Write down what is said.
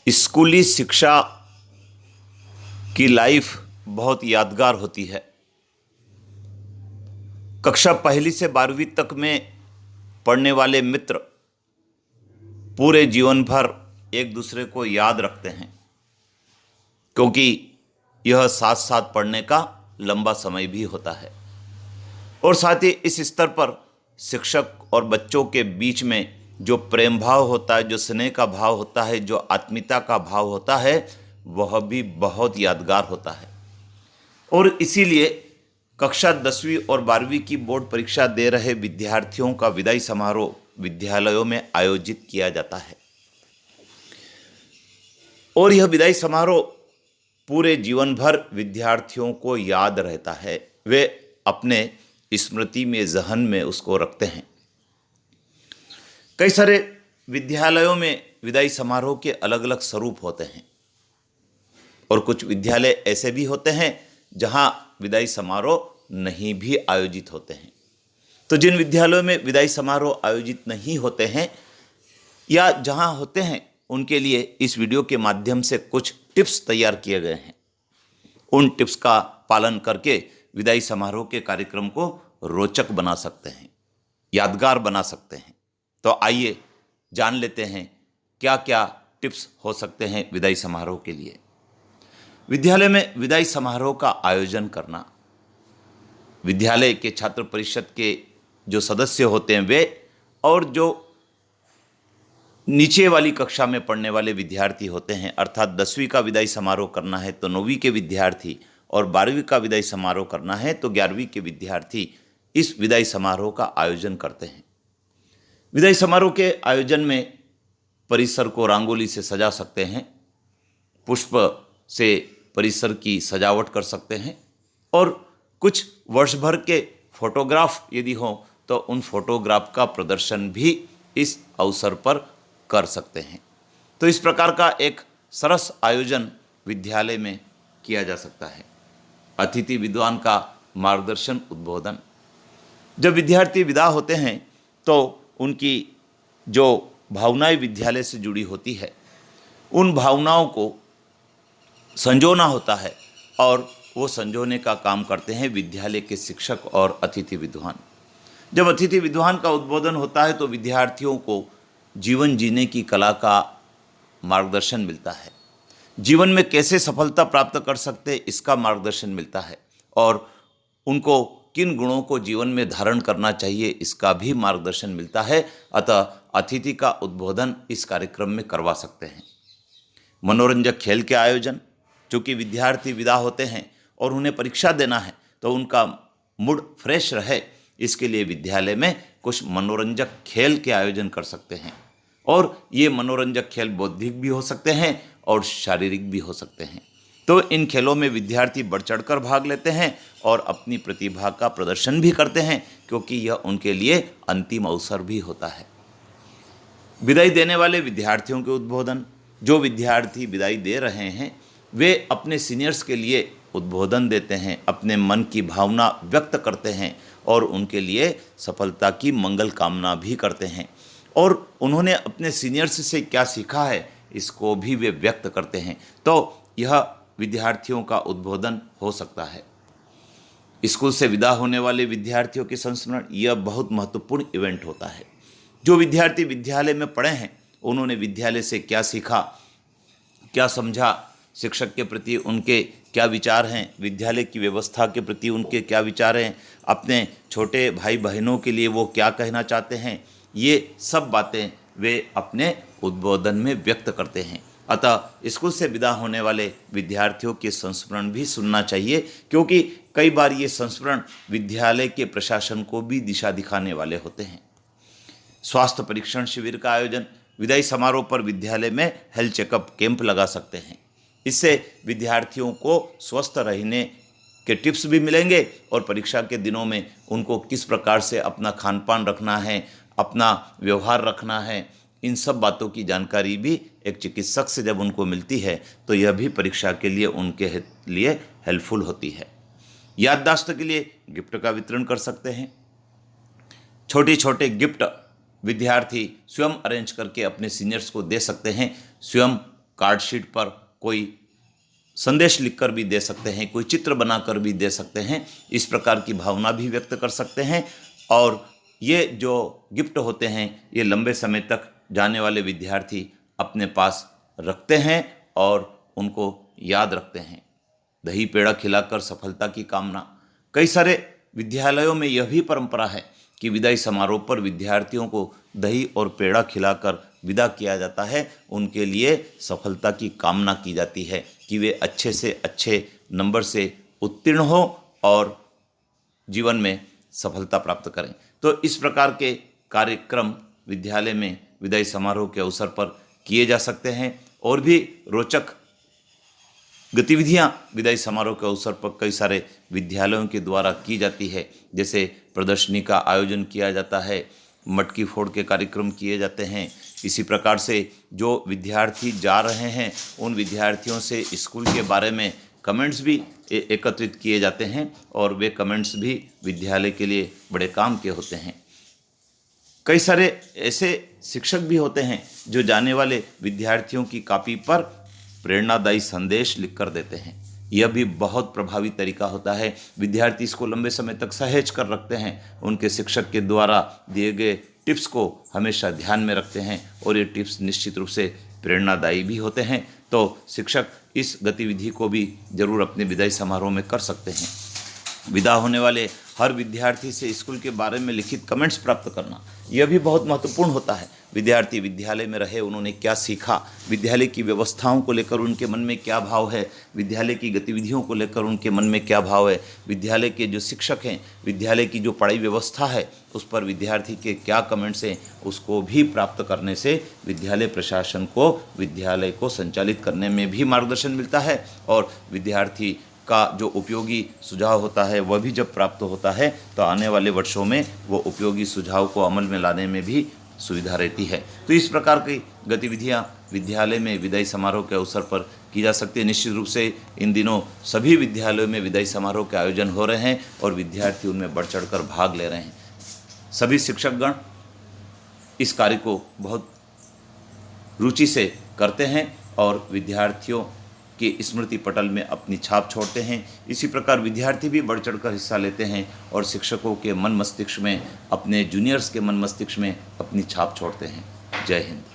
स्कूली शिक्षा की लाइफ बहुत यादगार होती है। कक्षा पहली से 12वीं तक में पढ़ने वाले मित्र पूरे जीवन भर एक दूसरे को याद रखते हैं, क्योंकि यह साथ साथ पढ़ने का लंबा समय भी होता है। और साथ ही इस स्तर पर शिक्षक और बच्चों के बीच में जो प्रेम भाव होता है, जो स्नेह का भाव होता है, जो आत्मीयता का भाव होता है, वह भी बहुत यादगार होता है। और इसीलिए कक्षा 10वीं और 12वीं की बोर्ड परीक्षा दे रहे विद्यार्थियों का विदाई समारोह विद्यालयों में आयोजित किया जाता है। और यह विदाई समारोह पूरे जीवन भर विद्यार्थियों को याद रहता है। वे अपने स्मृति में, जहन में उसको रखते हैं। कई सारे विद्यालयों में विदाई समारोह के अलग अलग स्वरूप होते हैं, और कुछ विद्यालय ऐसे भी होते हैं जहां विदाई समारोह नहीं भी आयोजित होते हैं। तो जिन विद्यालयों में विदाई समारोह आयोजित नहीं होते हैं या जहां होते हैं, उनके लिए इस वीडियो के माध्यम से कुछ टिप्स तैयार किए गए हैं। उन टिप्स का पालन करके विदाई समारोह के कार्यक्रम को रोचक बना सकते हैं, यादगार बना सकते हैं। तो आइए जान लेते हैं क्या क्या टिप्स हो सकते हैं विदाई समारोह के लिए। विद्यालय में विदाई समारोह का आयोजन करना, विद्यालय के छात्र परिषद के जो सदस्य होते हैं वे, और जो नीचे वाली कक्षा में पढ़ने वाले विद्यार्थी होते हैं, अर्थात 10वीं का विदाई समारोह करना है तो 9वीं के विद्यार्थी, और 12वीं का विदाई समारोह करना है तो 11वीं के विद्यार्थी इस विदाई समारोह का आयोजन करते हैं। विदाई समारोह के आयोजन में परिसर को रंगोली से सजा सकते हैं, पुष्प से परिसर की सजावट कर सकते हैं, और कुछ वर्ष भर के फोटोग्राफ यदि हो तो उन फोटोग्राफ का प्रदर्शन भी इस अवसर पर कर सकते हैं। तो इस प्रकार का एक सरस आयोजन विद्यालय में किया जा सकता है। अतिथि विद्वान का मार्गदर्शन, उद्बोधन। जब विद्यार्थी विदा होते हैं तो उनकी जो भावनाएं विद्यालय से जुड़ी होती है, उन भावनाओं को संजोना होता है, और वो संजोने का काम करते हैं विद्यालय के शिक्षक और अतिथि विद्वान। जब अतिथि विद्वान का उद्बोधन होता है तो विद्यार्थियों को जीवन जीने की कला का मार्गदर्शन मिलता है, जीवन में कैसे सफलता प्राप्त कर सकते इसका मार्गदर्शन मिलता है, और उनको किन गुणों को जीवन में धारण करना चाहिए इसका भी मार्गदर्शन मिलता है। अतः अतिथि का उद्बोधन इस कार्यक्रम में करवा सकते हैं। मनोरंजक खेल के आयोजन, चूँकि विद्यार्थी विदा होते हैं और उन्हें परीक्षा देना है तो उनका मूड फ्रेश रहे, इसके लिए विद्यालय में कुछ मनोरंजक खेल के आयोजन कर सकते हैं। और ये मनोरंजक खेल बौद्धिक भी हो सकते हैं और शारीरिक भी हो सकते हैं। तो इन खेलों में विद्यार्थी बढ़ चढ़कर भाग लेते हैं और अपनी प्रतिभा का प्रदर्शन भी करते हैं, क्योंकि यह उनके लिए अंतिम अवसर भी होता है। विदाई देने वाले विद्यार्थियों के उद्बोधन, जो विद्यार्थी विदाई दे रहे हैं वे अपने सीनियर्स के लिए उद्बोधन देते हैं, अपने मन की भावना व्यक्त करते हैं, और उनके लिए सफलता की मंगल कामना भी करते हैं, और उन्होंने अपने सीनियर्स से क्या सीखा है इसको भी वे व्यक्त करते हैं। तो यह विद्यार्थियों का उद्बोधन हो सकता है। स्कूल से विदा होने वाले विद्यार्थियों के संस्मरण, यह बहुत महत्वपूर्ण इवेंट होता है। जो विद्यार्थी विद्यालय में पढ़े हैं उन्होंने विद्यालय से क्या सीखा, क्या समझा, शिक्षक के प्रति उनके क्या विचार हैं, विद्यालय की व्यवस्था के प्रति उनके क्या विचार हैं, अपने छोटे भाई बहनों के लिए वो क्या कहना चाहते हैं, ये सब बातें वे अपने उद्बोधन में व्यक्त करते हैं। अतः स्कूल से विदा होने वाले विद्यार्थियों के संस्मरण भी सुनना चाहिए, क्योंकि कई बार ये संस्मरण विद्यालय के प्रशासन को भी दिशा दिखाने वाले होते हैं। स्वास्थ्य परीक्षण शिविर का आयोजन, विदाई समारोह पर विद्यालय में हेल्थ चेकअप कैंप लगा सकते हैं। इससे विद्यार्थियों को स्वस्थ रहने के टिप्स भी मिलेंगे, और परीक्षा के दिनों में उनको किस प्रकार से अपना खान पान रखना है, अपना व्यवहार रखना है, इन सब बातों की जानकारी भी एक चिकित्सक से जब उनको मिलती है तो यह भी परीक्षा के लिए उनके लिए हेल्पफुल होती है। याददाश्त के लिए गिफ्ट का वितरण कर सकते हैं। छोटे छोटे गिफ्ट विद्यार्थी स्वयं अरेंज करके अपने सीनियर्स को दे सकते हैं। स्वयं कार्ड शीट पर कोई संदेश लिखकर भी दे सकते हैं, कोई चित्र बनाकर भी दे सकते हैं। इस प्रकार की भावना भी व्यक्त कर सकते हैं। और ये जो गिफ्ट होते हैं ये लंबे समय तक जाने वाले विद्यार्थी अपने पास रखते हैं और उनको याद रखते हैं। दही पेड़ा खिलाकर सफलता की कामना। कई सारे विद्यालयों में यह भी परंपरा है कि विदाई समारोह पर विद्यार्थियों को दही और पेड़ा खिलाकर विदा किया जाता है। उनके लिए सफलता की कामना की जाती है कि वे अच्छे से अच्छे नंबर से उत्तीर्ण हो और जीवन में सफलता प्राप्त करें। तो इस प्रकार के कार्यक्रम विद्यालय में विदाई समारोह के अवसर पर किए जा सकते हैं। और भी रोचक गतिविधियां विदाई समारोह के अवसर पर कई सारे विद्यालयों के द्वारा की जाती है। जैसे प्रदर्शनी का आयोजन किया जाता है, मटकी फोड़ के कार्यक्रम किए जाते हैं। इसी प्रकार से जो विद्यार्थी जा रहे हैं उन विद्यार्थियों से स्कूल के बारे में कमेंट्स भी एकत्रित किए जाते हैं और वे कमेंट्स भी विद्यालय के लिए बड़े काम के होते हैं। कई सारे ऐसे शिक्षक भी होते हैं जो जाने वाले विद्यार्थियों की कॉपी पर प्रेरणादायी संदेश लिखकर देते हैं। यह भी बहुत प्रभावी तरीका होता है। विद्यार्थी इसको लंबे समय तक सहेज कर रखते हैं, उनके शिक्षक के द्वारा दिए गए टिप्स को हमेशा ध्यान में रखते हैं और ये टिप्स निश्चित रूप से प्रेरणादायी भी होते हैं। तो शिक्षक इस गतिविधि को भी जरूर अपने विदाई समारोह में कर सकते हैं। विदा होने वाले हर विद्यार्थी से स्कूल के बारे में लिखित कमेंट्स प्राप्त करना, यह भी बहुत महत्वपूर्ण होता है। विद्यार्थी विद्यालय में रहे, उन्होंने क्या सीखा, विद्यालय की व्यवस्थाओं को लेकर उनके मन में क्या भाव है, विद्यालय की गतिविधियों को लेकर उनके मन में क्या भाव है, विद्यालय के जो शिक्षक हैं, विद्यालय की जो पढ़ाई व्यवस्था है उस पर विद्यार्थी के क्या कमेंट्स हैं, उसको भी प्राप्त करने से विद्यालय प्रशासन को विद्यालय को संचालित करने में भी मार्गदर्शन मिलता है। और विद्यार्थी का जो उपयोगी सुझाव होता है वह भी जब प्राप्त होता है तो आने वाले वर्षों में वो उपयोगी सुझाव को अमल में लाने में भी सुविधा रहती है। तो इस प्रकार की गतिविधियां विद्यालय में विदाई समारोह के अवसर पर की जा सकती है। निश्चित रूप से इन दिनों सभी विद्यालयों में विदाई समारोह के आयोजन हो रहे हैं और विद्यार्थी उनमें बढ़ चढ़ कर भाग ले रहे हैं। सभी शिक्षकगण इस कार्य को बहुत रुचि से करते हैं और विद्यार्थियों के स्मृति पटल में अपनी छाप छोड़ते हैं। इसी प्रकार विद्यार्थी भी बढ़ चढ़कर हिस्सा लेते हैं और शिक्षकों के मन मस्तिष्क में, अपने जूनियर्स के मन मस्तिष्क में अपनी छाप छोड़ते हैं। जय हिंद।